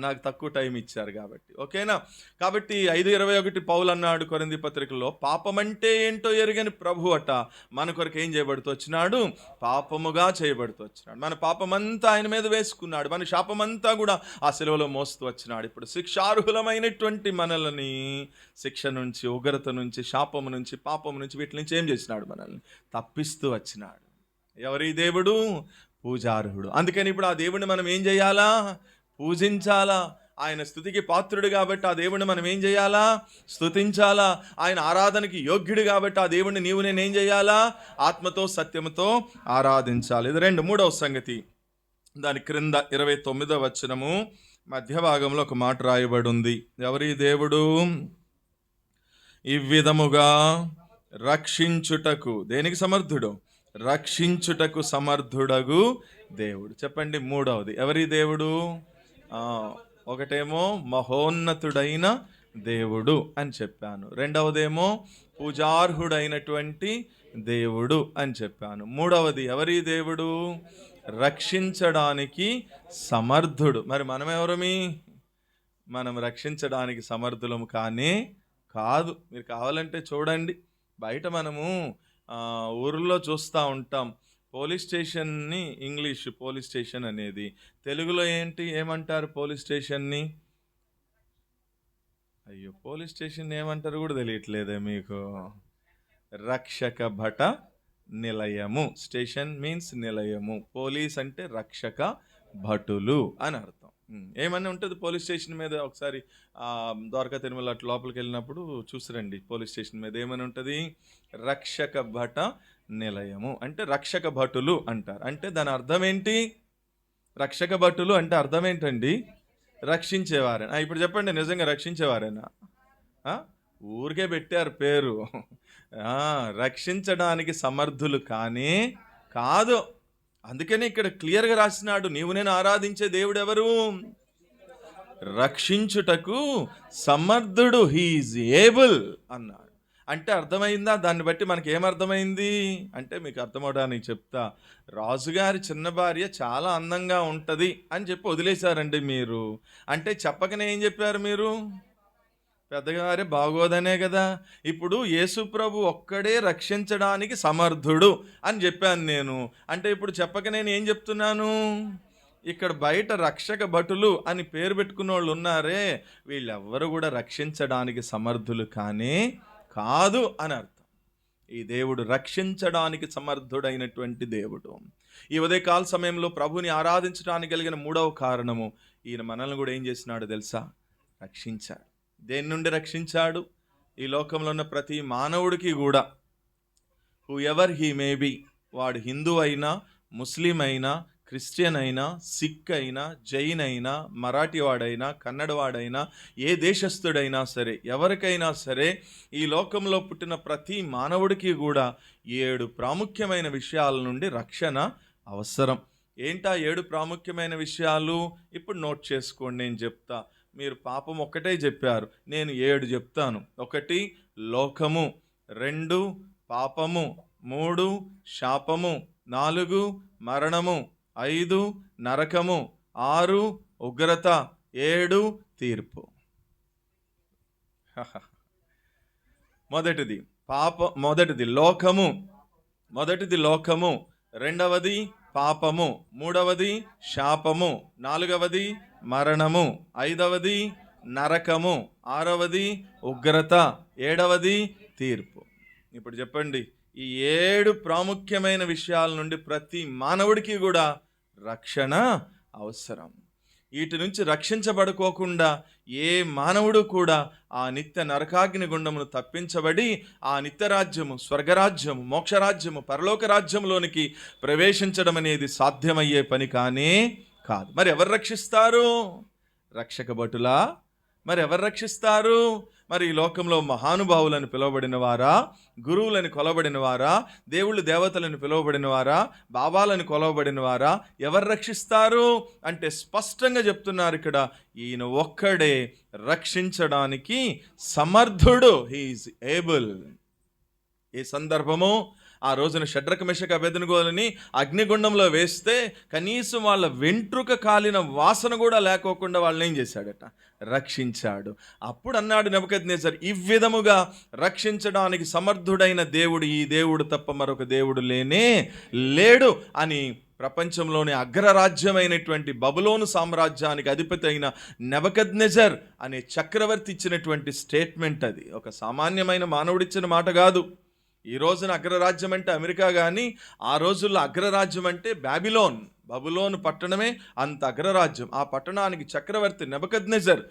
నాకు తక్కువ టైం ఇచ్చారు కాబట్టి, ఓకేనా? కాబట్టి 5:21 పౌలు అన్నాడు కొరింథీ పత్రికలో, పాపమంటే ఏంటో ఎరుగని ప్రభు అట మన కొరకు ఏం చేయబడుతూ వచ్చినాడు? పాపముగా చేయబడుతూ వచ్చినాడు. మన పాపమంతా ఆయన మీద వేసుకున్నాడు, మన శాపమంతా కూడా ఆ శిలువలో మోస్తూ వచ్చినాడు. ఇప్పుడు శిక్షార్హులమైనటువంటి మనల్ని శిక్ష నుంచి, ఉగ్రత నుంచి, శాపము నుంచి, పాపము నుంచి, వీటి నుంచి ఏం చేసినాడు? మనల్ని తప్పిస్తూ వచ్చినాడు. ఎవరి దేవుడు? పూజార్హుడు. అందుకని ఇప్పుడు ఆ దేవుడిని మనం ఏం చేయాలా? పూజించాలా. ఆయన స్తుతికి పాత్రుడు కాబట్టి ఆ దేవుడిని మనం ఏం చేయాలా? స్తుతించాలా. ఆయన ఆరాధనకి యోగ్యుడు కాబట్టి ఆ దేవుడిని నీవు నేనేం చేయాలా? ఆత్మతో సత్యముతో ఆరాధించాలి. ఇది 3వ సంగతి. దాని క్రింద 29వ వచనము మధ్య భాగంలో ఒక మాట రాయబడి ఉంది. ఎవరి దేవుడు? ఇవ్విధముగా రక్షించుటకు, దేనికి సమర్థుడు? రక్షించుటకు సమర్థుడగు దేవుడు. చెప్పండి మూడవది ఎవరి దేవుడు? ఒకటేమో మహోన్నతుడైన దేవుడు అని చెప్పాను. రెండవదేమో పూజార్హుడైనటువంటి దేవుడు అని చెప్పాను. మూడవది ఎవరి దేవుడు? రక్షించడానికి సమర్థుడు. మరి మనం ఎవరమి? మనం రక్షించడానికి సమర్థులము కానే కాదు. మీరు కావాలంటే చూడండి, బయట మనము ఊర్లో చూస్తూ ఉంటాం. పోలీస్ స్టేషన్ని ఇంగ్లీష్ పోలీస్ స్టేషన్ అనేది, తెలుగులో ఏమంటారు పోలీస్ స్టేషన్ని? అయ్యో, పోలీస్ స్టేషన్ ఏమంటారు కూడా తెలియట్లేదే మీకు? రక్షక భట నిలయము. స్టేషన్ మీన్స్ నిలయము. పోలీస్ అంటే రక్షక భటులు అని అర్థం. ఏమన్నా ఉంటుంది పోలీస్ స్టేషన్ మీద? ఒకసారి ద్వారకా తిరుమల అటు లోపలికి వెళ్ళినప్పుడు చూసిరండి. పోలీస్ స్టేషన్ మీద ఏమని ఉంటుంది? రక్షక భట నిలయము. అంటే రక్షక భటులు అంటారు. అంటే దాని అర్థం ఏంటి? రక్షక భటులు అంటే అర్థం ఏంటండి? రక్షించేవారేనా? ఇప్పుడు చెప్పండి, నిజంగా రక్షించేవారేనా? ఊరికే పెట్టారు పేరు. రక్షించడానికి సమర్థులు కానీ కాదు. అందుకని ఇక్కడ క్లియర్గా రాసినాడు, నీవు నేను ఆరాధించే దేవుడు ఎవరు? రక్షించుటకు సమర్థుడు, హీఈస్ ఏబుల్ అన్నాడు. అంటే అర్థమైందా? దాన్ని బట్టి మనకి ఏమర్థమైంది అంటే, మీకు అర్థమవడానికి చెప్తా. రాజుగారి చిన్న భార్య చాలా అందంగా ఉంటుంది అని చెప్పి వదిలేశారండి మీరు. అంటే చెప్పకనే ఏం చెప్పారు మీరు? పెద్దగారే బాగోదనే కదా. ఇప్పుడు యేసుప్రభు ఒక్కడే రక్షించడానికి సమర్థుడు అని చెప్పాను నేను. అంటే ఇప్పుడు చెప్పక నేను ఏం చెప్తున్నాను? ఇక్కడ బయట రక్షక భటులు అని పేరు పెట్టుకున్న వాళ్ళు ఉన్నారే, వీళ్ళెవ్వరు కూడా రక్షించడానికి సమర్థులు కానీ కాదు అని అర్థం. ఈ దేవుడు రక్షించడానికి సమర్థుడైనటువంటి దేవుడు. ఈ ఉదయకాల సమయంలో ప్రభుని ఆరాధించడానికి కలిగిన మూడవ కారణము, ఈయన మనల్ని కూడా ఏం చేసినాడు తెలుసా? రక్షించాడు. దేని నుండి రక్షించాడు? ఈ లోకంలో ఉన్న ప్రతి మానవుడికి కూడా, who ever he may be, వాడు హిందూ అయినా, ముస్లిం అయినా, క్రిస్టియన్ అయినా, సిక్ అయినా, జైన్ అయినా, మరాఠీ వాడైనా, కన్నడ వాడైనా, ఏ దేశస్థుడైనా సరే, ఎవరికైనా సరే, ఈ లోకంలో పుట్టిన ప్రతి మానవుడికి కూడా 7 ప్రాముఖ్యమైన విషయాల నుండి రక్షణ అవసరం. ఏంటా 7 ప్రాముఖ్యమైన విషయాలు? ఇప్పుడు నోట్ చేసుకోండి, నేను చెప్తా. మీరు పాపం ఒక్కటే చెప్పారు, నేను 7 చెప్తాను. 1 లోకము, 2 పాపము, 3 శాపము, 4 మరణము, 5 నరకము, 6 ఉగ్రత, 7 తీర్పు. మొదటిది లోకము, రెండవది పాపము, మూడవది శాపము, నాలుగవది మరణము, ఐదవది నరకము, ఆరవది ఉగ్రత, 7వది తీర్పు. ఇప్పుడు చెప్పండి, ఈ 7 ప్రాముఖ్యమైన విషయాల నుండి ప్రతి మానవుడికి కూడా రక్షణ అవసరం. వీటి నుంచి రక్షించబడుకోకుండా ఏ మానవుడు కూడా ఆ నిత్య నరకాగ్ని గుండమును తప్పించబడి ఆ నిత్యరాజ్యము, స్వర్గరాజ్యము, మోక్షరాజ్యము, పరలోక రాజ్యంలోనికి ప్రవేశించడం అనేది సాధ్యమయ్యే పని కానే కాదు. మరి ఎవరు రక్షిస్తారు? రక్షక భటులా? మరి ఎవరు రక్షిస్తారు? మరి ఈ లోకంలో మహానుభావులను పిలువబడిన వారా, గురువులను కొలబడిన వారా, దేవుళ్ళు దేవతలను పిలువబడిన వారా, బాబాలను కొలవబడిన వారా? ఎవరు రక్షిస్తారు అంటే స్పష్టంగా చెప్తున్నారు ఇక్కడ, ఈయన ఒక్కడే రక్షించడానికి సమర్థుడు, హీఈస్ ఏబుల్. ఈ సందర్భము, ఆ రోజున షడ్రక మెషక అబేద్నెగోలని అగ్నిగుండంలో వేస్తే కనీసం వాళ్ళ వెంట్రుక కాలిన వాసన కూడా లేకోకుండా వాళ్ళని ఏం చేశాడట? రక్షించాడు. అప్పుడు అన్నాడు నెబుకద్నెజర్, ఈ విధముగా రక్షించడానికి సమర్థుడైన దేవుడు, ఈ దేవుడు తప్ప మరొక దేవుడు లేనే లేడు అని ప్రపంచంలోని అగ్రరాజ్యమైనటువంటి బబులోను సామ్రాజ్యానికి అధిపతి అయిన నెబుకద్నెజర్ అనే చక్రవర్తి ఇచ్చినటువంటి స్టేట్మెంట్. అది ఒక సామాన్యమైన మానవుడిచ్చిన మాట కాదు. ఈ రోజున అగ్రరాజ్యం అంటే అమెరికా, కానీ ఆ రోజుల్లో అగ్రరాజ్యం అంటే బబులోను పట్టణమే అంత అగ్రరాజ్యం. ఆ పట్టణానికి చక్రవర్తి నెబుకద్నెజర్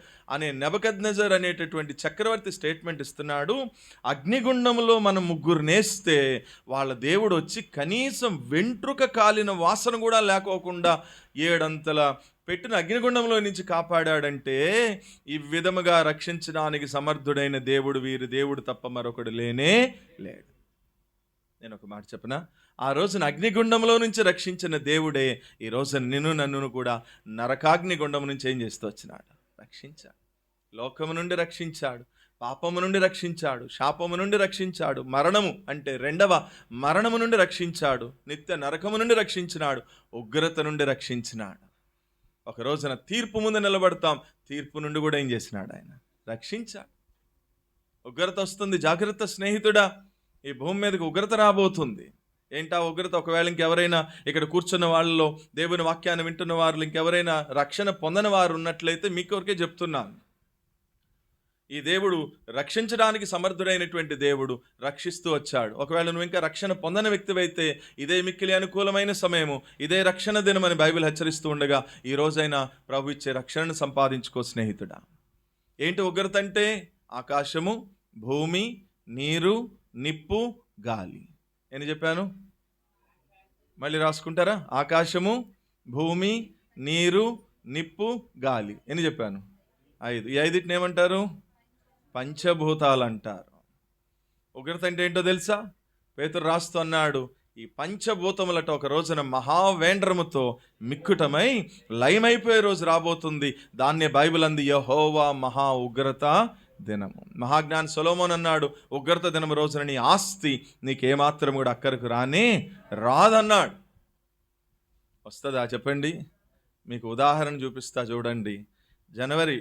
అనేటటువంటి చక్రవర్తి స్టేట్మెంట్ ఇస్తున్నాడు, అగ్నిగుండంలో మనం 3 నేస్తే వాళ్ళ దేవుడు వచ్చి కనీసం వెంట్రుక కాలిన వాసన కూడా లేకోకుండా 7 అంతల పెట్టిన అగ్నిగుండంలో నుంచి కాపాడాడంటే ఈ విధముగా రక్షించడానికి సమర్థుడైన దేవుడు, వీరి దేవుడు తప్ప మరొకడు లేనే లేడు. నేను ఒక మాట చెప్పనా? ఆ రోజున అగ్నిగుండంలో నుంచి రక్షించిన దేవుడే ఈ రోజు నన్ను కూడా నరకాగ్నిగుండం నుంచి ఏం చేస్తూ వచ్చినాడు? రక్షించాడు. లోకము నుండి రక్షించాడు, పాపము నుండి రక్షించాడు, శాపము నుండి రక్షించాడు, మరణము అంటే రెండవ మరణము నుండి రక్షించాడు, నిత్య నరకము నుండి రక్షించినాడు, ఉగ్రత నుండి రక్షించినాడు. ఒక రోజున తీర్పు ముందు నిలబడతాం, తీర్పు నుండి కూడా ఏం చేసినాడు? ఆయన రక్షించాడు. ఉగ్రత వస్తుంది, జాగ్రత్త స్నేహితుడా, ఈ భూమి మీదకి ఉగ్రత రాబోతుంది. ఏంటా ఉగ్రత? ఒకవేళ ఇంకెవరైనా ఇక్కడ కూర్చున్న వాళ్ళలో, దేవుని వాక్యాన్ని వింటున్న వారు ఇంకెవరైనా రక్షణ పొందని వారు ఉన్నట్లయితే మీకొరకే చెప్తున్నాను. ఈ దేవుడు రక్షించడానికి సమర్థుడైనటువంటి దేవుడు, రక్షిస్తూ వచ్చాడు. ఒకవేళ నువ్వు ఇంకా రక్షణ పొందని వ్యక్తివైతే ఇదే మిక్కిలి అనుకూలమైన సమయము, ఇదే రక్షణ దినమని బైబిల్ హెచ్చరిస్తూ ఉండగా ఈ రోజైనా ప్రభు ఇచ్చే రక్షణను సంపాదించుకో స్నేహితుడా. ఏంటి ఉగ్రత అంటే? ఆకాశము, భూమి, నీరు, నిప్పు, గాలి. నేను చెప్పాను, మళ్ళీ రాసుకుంటారా? ఆకాశము, భూమి, నీరు, నిప్పు, గాలి. ఎన్ని చెప్పాను? 5. ఈ 5టిని ఏమంటారు? పంచభూతాలు అంటారు. ఉగ్రత అంటే ఏంటో తెలుసా? పేతురు రాస్తూ అన్నాడు, ఈ పంచభూతములట ఒక రోజున మహావేండ్రముతో మిక్కుటమై లయమైపోయే రోజు రాబోతుంది. దాన్నే బైబిల్ అంది యెహోవా మహా ఉగ్రత దినము. మహాజ్ఞాని సొలొమోను అన్నాడు, ఉగ్రత దినము రోజున నీ ఆస్తి నీకేమాత్రం కూడా అక్కరకు రానే రాదన్నాడు. వస్తుందా చెప్పండి? మీకు ఉదాహరణ చూపిస్తా చూడండి. జనవరి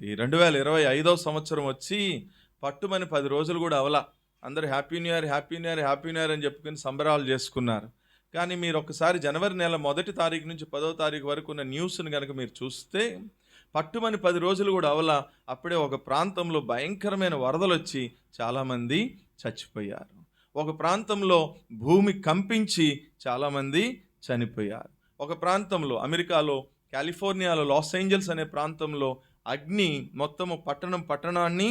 ఈ 2025వ సంవత్సరం వచ్చి పట్టుమని 10 రోజులు కూడా అవలా. అందరూ happy new year, happy new year, happy new year అని చెప్పుకుని సంబరాలు చేసుకున్నారు. కానీ మీరు ఒకసారి జనవరి నెల 1వ తారీఖు నుంచి 10వ తారీఖు వరకు ఉన్న న్యూస్ని కనుక మీరు చూస్తే పట్టుమని 10 రోజులు కూడా అవలా. అప్పుడే ఒక ప్రాంతంలో భయంకరమైన వరదలు వచ్చి చాలామంది చచ్చిపోయారు. ఒక ప్రాంతంలో భూమి కంపించి చాలామంది చనిపోయారు. ఒక ప్రాంతంలో అమెరికాలో కాలిఫోర్నియాలో లాస్ ఏంజల్స్ అనే ప్రాంతంలో అగ్ని మొత్తము పట్టణాన్ని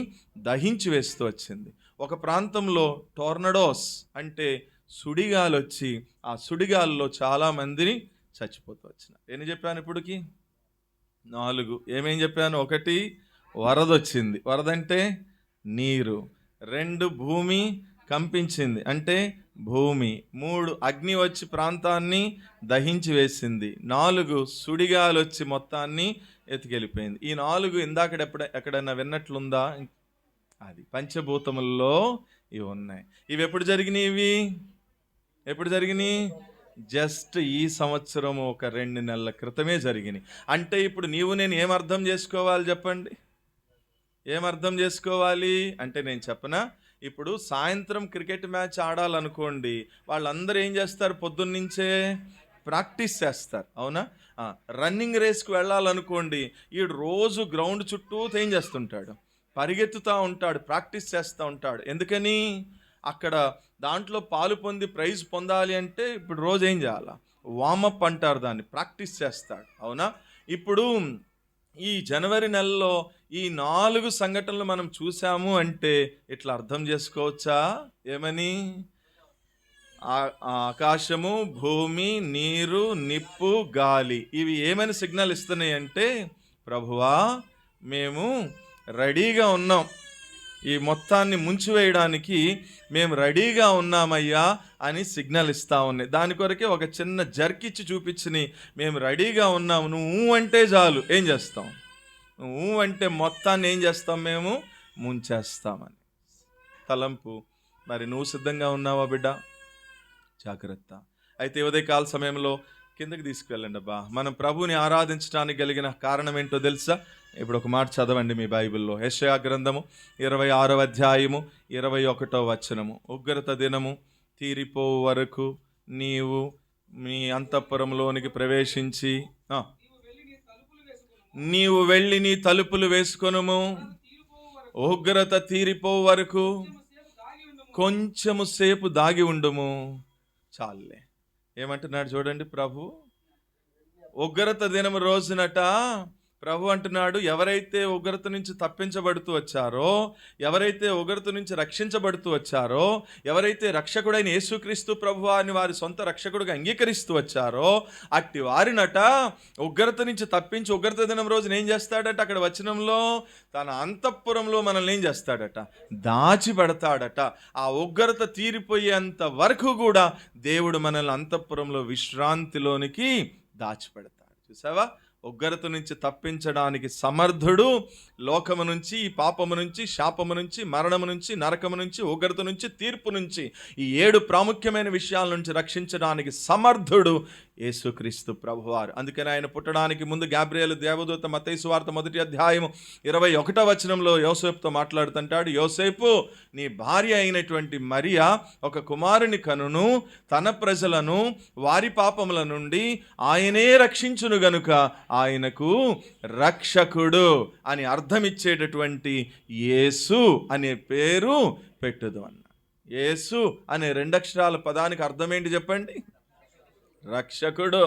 దహించి వేస్తూ వచ్చింది. ఒక ప్రాంతంలో టోర్నడోస్ అంటే సుడిగాలు వచ్చి ఆ సుడిగాల్లో చాలామందిని చచ్చిపోతూ వచ్చినారు. ఏం చెప్పాను ఇప్పటికి? 4. ఏమేం చెప్పాను? 1 వరద వచ్చింది, వరద అంటే నీరు. 2 భూమి కంపించింది అంటే భూమి. 3 అగ్ని వచ్చి ప్రాంతాన్ని దహించి వేసింది. 4 సుడిగాలు వచ్చి మొత్తాన్ని ఎత్తుకెళ్ళిపోయింది. ఈ 4 ఇందాక ఎక్కడైనా విన్నట్లుందా? అది పంచభూతముల్లో ఇవి ఉన్నాయి. ఇవి ఎప్పుడు జరిగినాయి? ఎప్పుడు జరిగినాయి? జస్ట్ ఈ సంవత్సరం ఒక 2 నెలల క్రితమే జరిగినాయి. అంటే ఇప్పుడు నీవు నేను ఏమర్థం చేసుకోవాలి చెప్పండి? ఏమర్థం చేసుకోవాలి అంటే నేను చెప్పనా? ఇప్పుడు సాయంత్రం క్రికెట్ మ్యాచ్ ఆడాలనుకోండి, వాళ్ళందరూ ఏం చేస్తారు? పొద్దున్నుంచే ప్రాక్టీస్ చేస్తారు, అవునా? రన్నింగ్ రేస్కి వెళ్ళాలనుకోండి, ఈడు రోజు గ్రౌండ్ చుట్టూ ఏం చేస్తుంటాడు? పరిగెత్తుతూ ఉంటాడు, ప్రాక్టీస్ చేస్తూ ఉంటాడు. ఎందుకని? అక్కడ దాంట్లో పాలు పొంది ప్రైజ్ పొందాలి అంటే ఇప్పుడు రోజు ఏం చేయాలా? వార్మప్ అంటారు దాన్ని, ప్రాక్టీస్ చేస్తాడు, అవునా? ఇప్పుడు ఈ జనవరి నెలలో ఈ 4 సంఘటనలు మనం చూసాము అంటే ఇట్లా అర్థం చేసుకోవచ్చా? ఏమని? ఆకాశము, భూమి, నీరు, నిప్పు, గాలి ఇవి ఏమని సిగ్నల్ ఇస్తున్నాయి అంటే, ప్రభువా మేము రెడీగా ఉన్నాం, ఈ మొత్తాన్ని ముంచివేయడానికి మేము రెడీగా ఉన్నామయ్యా అని సిగ్నల్ ఇస్తా ఉన్నాయి. దాని కొరకే ఒక చిన్న జర్కిచ్చి చూపించి మేము రెడీగా ఉన్నాము, నువ్వు అంటే చాలు ఏం చేస్తాం? నువ్వు అంటే మొత్తాన్ని ఏం చేస్తాం? మేము ముంచేస్తామని తలంపు. మరి నువ్వు సిద్ధంగా ఉన్నావా బిడ్డ? జాగ్రత్త. అయితే ఉదయకాల సమయంలో కిందకి తీసుకువెళ్ళండి అబ్బా. మనం ప్రభుని ఆరాధించడానికి కలిగిన కారణం ఏంటో తెలుసా? ఇప్పుడు ఒక మాట చదవండి మీ బైబిల్లో. యెషయా గ్రంథము 26వ అధ్యాయము 21వ వచనము. ఉగ్రత దినము తీరిపోవు వరకు నీవు మీ అంతఃపురంలోనికి ప్రవేశించి నీవు వెళ్ళి నీ తలుపులు వేసుకొనుము. ఉగ్రత తీరిపోవు వరకు కొంచెము సేపు దాగి ఉండుము. చాలులే. ఏమంటున్నాడు చూడండి ప్రభు. ఉగ్రత దినము రోజునట ప్రభు అంటున్నాడు, ఎవరైతే ఉగ్రత నుంచి తప్పించబడుతూ వచ్చారో, ఎవరైతే ఉగ్రత నుంచి రక్షించబడుతూ వచ్చారో, ఎవరైతే రక్షకుడైన యేసుక్రీస్తు ప్రభువు అని వారి సొంత రక్షకుడిగా అంగీకరిస్తూ వచ్చారో అట్టి వారినట ఉగ్రత నుంచి తప్పించి ఉగ్రత దినం రోజున ఏం చేస్తాడట? అక్కడ వచనంలో తన అంతఃపురంలో మనల్ని ఏం చేస్తాడట? దాచిపెడతాడట. ఆ ఉగ్రత తీరిపోయేంత వరకు కూడా దేవుడు మనల్ని అంతఃపురంలో విశ్రాంతిలోనికి దాచిపెడతాడు. చూసావా? ఉగ్రత నుంచి తప్పించడానికి సమర్థుడు. లోకము నుంచి, పాపము నుంచి, శాపము నుంచి, మరణము నుంచి, నరకము నుంచి, ఉగ్రత నుంచి, తీర్పు నుంచి, ఈ 7 ప్రాముఖ్యమైన విషయాల నుంచి రక్షించడానికి సమర్థుడు యేసుక్రీస్తు ప్రభువారు. అందుకని ఆయన పుట్టడానికి ముందు గాబ్రియేలు దేవదూత మత్తయి సువార్త 1వ అధ్యాయం 21వ వచనంలో యోసేపుతో మాట్లాడుతుంటాడు. యోసేపు, నీ భార్య అయినటువంటి మరియా ఒక కుమారుని కనును, తన ప్రజలను వారి పాపముల నుండి ఆయనే రక్షించును గనుక ఆయనకు రక్షకుడు అని అర్థమిచ్చేటటువంటి యేసు అనే పేరు పెట్టుదు అన్న. యేసు అనే 2 అక్షరాల పదానికి అర్థం ఏంటి చెప్పండి? రక్షకుడు.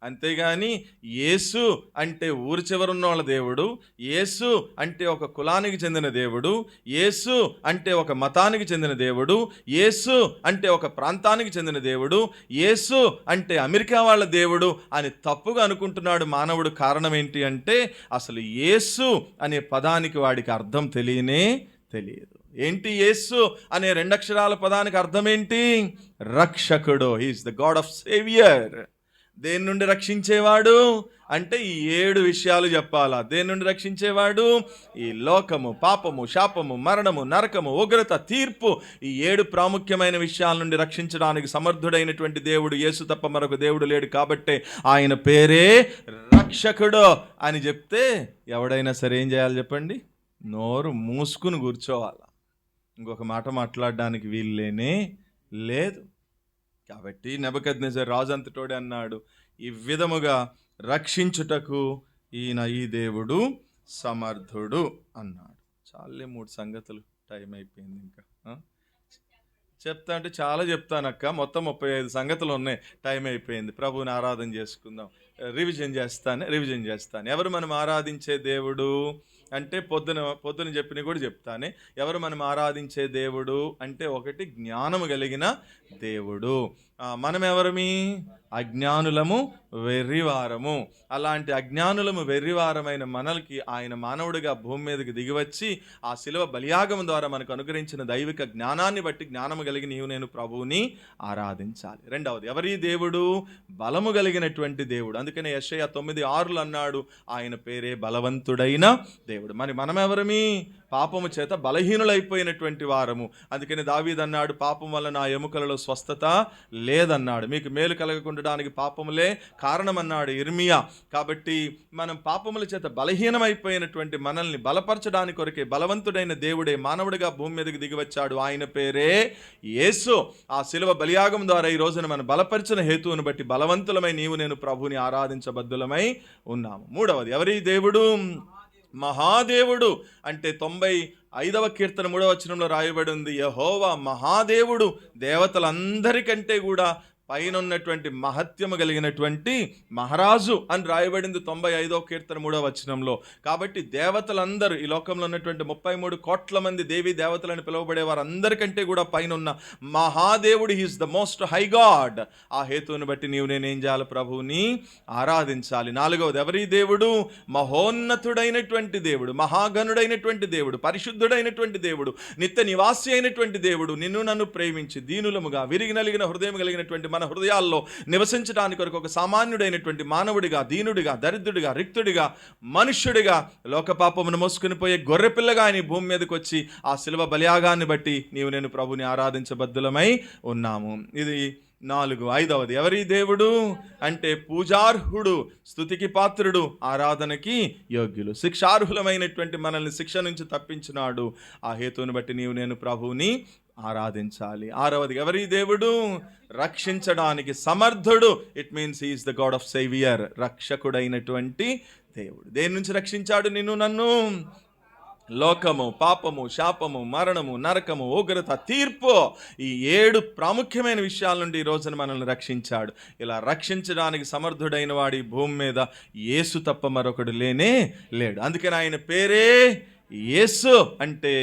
అంతేగాని యేసు అంటే ఊరి చివరున్న వాళ్ళ దేవుడు, యేసు అంటే ఒక కులానికి చెందిన దేవుడు, యేసు అంటే ఒక మతానికి చెందిన దేవుడు, యేసు అంటే ఒక ప్రాంతానికి చెందిన దేవుడు, యేసు అంటే అమెరికా వాళ్ళ దేవుడు అని తప్పుగా అనుకుంటున్నాడు మానవుడు. కారణం ఏంటి అంటే అసలు యేసు అనే పదానికి వాడికి అర్థం తెలియదు. ఏంటి యేసు అనే 2 అక్షరాల పదానికి అర్థం ఏంటి? రక్షకుడు. He is the God of saviour. దేని నుండి రక్షించేవాడు అంటే ఈ 7 విషయాలు చెప్పాలా. దేని నుండి రక్షించేవాడు? ఈ లోకము, పాపము, శాపము, మరణము, నరకము, ఉగ్రత, తీర్పు, ఈ 7 ప్రాముఖ్యమైన విషయాల నుండి రక్షించడానికి సమర్థుడైనటువంటి దేవుడు యేసు తప్ప మరొక దేవుడు లేడు. కాబట్టే ఆయన పేరే రక్షకుడు అని చెప్తే ఎవడైనా సరే ఏం చేయాలి చెప్పండి? నోరు మూసుకుని కూర్చోవాలా. ఇంకొక మాట మాట్లాడడానికి వీల్లేనే లేదు. కాబట్టి నెబుకద్నెజర్ రాజు అంతటోడే అన్నాడు, ఈ విధముగా రక్షించుటకు ఈ దేవుడు సమర్థుడు అన్నాడు. చాలే 3 సంగతులు, టైం అయిపోయింది. ఇంకా చెప్తా అంటే చాలా చెప్తానక్క, మొత్తం 35 సంగతులు ఉన్నాయి, టైం అయిపోయింది. ప్రభువుని ఆరాధన చేసుకుందాం. రివిజన్ చేస్తాను. ఎవరు మనం ఆరాధించే దేవుడు అంటే పొద్దున చెప్పిన కూడా చెప్తానే. ఎవరు మనం ఆరాధించే దేవుడు అంటే ఒకటి జ్ఞానము కలిగిన దేవుడు. మనం ఎవరమి? అజ్ఞానులము, వెర్రివారము. అలాంటి అజ్ఞానులము, వెర్రివారమైన మనల్కి ఆయన మానవుడిగా భూమి మీదకి దిగివచ్చి ఆ శిలువ బలియాగం ద్వారా మనకు అనుగ్రహించిన దైవిక జ్ఞానాన్ని బట్టి జ్ఞానము కలిగి నేను ప్రభువుని ఆరాధించాలి. రెండవది, ఎవరి దేవుడు? బలము కలిగినటువంటి దేవుడు. అందుకనే యెషయా 9:6 అన్నాడు, ఆయన పేరే బలవంతుడైన దేవుడు. మనం ఎవరమి? పాపము చేత బలహీనులైపోయినటువంటి వారము. అందుకని దావీదు అన్నాడు, పాపం వల్ల నా ఎముకలలో స్వస్థత లేదన్నాడు. మీకు మేలు కలగకుండడానికి పాపములే కారణమన్నాడు ఇర్మియా. కాబట్టి మనం పాపముల చేత బలహీనమైపోయినటువంటి మనల్ని బలపరచడానికి కొరకే బలవంతుడైన దేవుడే మానవుడిగా భూమి మీదకి దిగివచ్చాడు. ఆయన పేరే యేసు. ఆ శిలువ బలియాగం ద్వారా ఈ రోజున మనం బలపరిచిన హేతువును బట్టి బలవంతులమై నేను ప్రభువుని ఆరాధించబద్దులమై ఉన్నాము. మూడవది, ఎవరి దేవుడు? మహాదేవుడు. అంటే 95వ కీర్తన 3వ వచనంలో రాయబడి ఉంది, యెహోవా మహాదేవుడు, దేవతలందరికంటే కూడా పైన ఉన్నటువంటి మహత్యము కలిగినటువంటి మహారాజు అని రాయబడింది 95వ కీర్తన 3వ వచనంలో. కాబట్టి దేవతలందరూ, ఈ లోకంలో ఉన్నటువంటి 33 కోట్ల మంది దేవీ దేవతలని పిలువబడే వారందరికంటే కూడా పైన ఉన్న మహాదేవుడు, he is the most high God. ఆ హేతువుని బట్టి నేనేం చేయాలి? ప్రభువుని ఆరాధించాలి. నాలుగవది, ఎవరి దేవుడు? మహోన్నతుడైనటువంటి దేవుడు, మహాగణుడైనటువంటి దేవుడు, పరిశుద్ధుడైనటువంటి దేవుడు, నిత్య నివాసి అయినటువంటి దేవుడు, నిన్ను నన్ను ప్రేమించి దీనులముగా విరిగి నలిగిన హృదయం కలిగినటువంటి మన హృదయాల్లో నివసించడానికి కొరకు ఒక సామాన్యుడైనటువంటి మానవుడిగా, దీనుడిగా, దరిద్రుడిగా, రిక్తుడిగా, మనుష్యుడిగా, లోకపాపమును మోసుకుని పోయే గొర్రెపిల్లగా ఆయన భూమి మీదకి వచ్చి ఆ శిలువ బలియాగాన్ని బట్టి నేను ప్రభుని ఆరాధించబద్దులమై ఉన్నాము. ఇది 4. ఐదవది, ఎవరి దేవుడు అంటే పూజార్హుడు, స్తుతికి పాత్రుడు, ఆరాధనకి యోగ్యులు, శిక్షార్హులమైనటువంటి మనల్ని శిక్ష నుంచి తప్పించినాడు. ఆ హేతువుని బట్టి నేను ప్రభువుని ఆరాధించాలి. 6వది, ఎవరి దేవుడు? రక్షించడానికి సమర్థుడు. It means he is the God of saviour. రక్షకుడైనటువంటి దేవుడు. దేని నుంచి రక్షించాడు నన్ను? లోకము, పాపము, శాపము, మరణము, నరకము, ఉగ్రత, తీర్పు, ఈ 7 ప్రాముఖ్యమైన విషయాల నుండి ఈ రోజున మనల్ని రక్షించాడు. ఇలా రక్షించడానికి సమర్థుడైన వాడి భూమి మీద యేసు తప్ప మరొకడు లేడు. అందుకని ఆయన పేరే యేసు, అంటే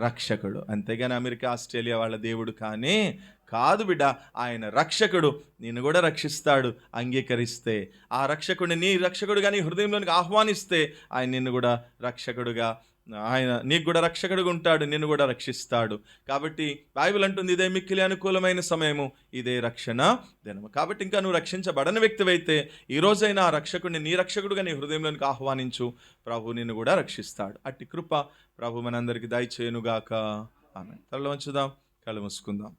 రక్షకుడు. అంతేగాని అమెరికా, ఆస్ట్రేలియా వాళ్ళ దేవుడు కాదు బిడ్డ. ఆయన రక్షకుడు. నిన్ను కూడా రక్షిస్తాడు అంగీకరిస్తే. ఆ రక్షకుడిని నీ రక్షకుడుగా నీ హృదయంలోనికి ఆహ్వానిస్తే ఆయన నిన్ను కూడా రక్షకుడుగా ఆయన నీకు కూడా రక్షకుడుగా ఉంటాడు, నిన్ను కూడా రక్షిస్తాడు. కాబట్టి బైబిల్ అంటుంది ఇదే మిక్కిలి అనుకూలమైన సమయము, ఇదే రక్షణ దినము. కాబట్టి ఇంకా నువ్వు రక్షించబడని వ్యక్తివైతే ఈ రోజైనా ఆ రక్షకుడిని నీ రక్షకుడుగా నీ హృదయంలోనికి ఆహ్వానించు. ప్రభు నిన్ను కూడా రక్షిస్తాడు. అట్టి కృప ప్రభు మనందరికీ దయచేయునుగాక. ఆమేన్. తలలో ఉంచుదాం, కళ్ళు మూసుకుందాం.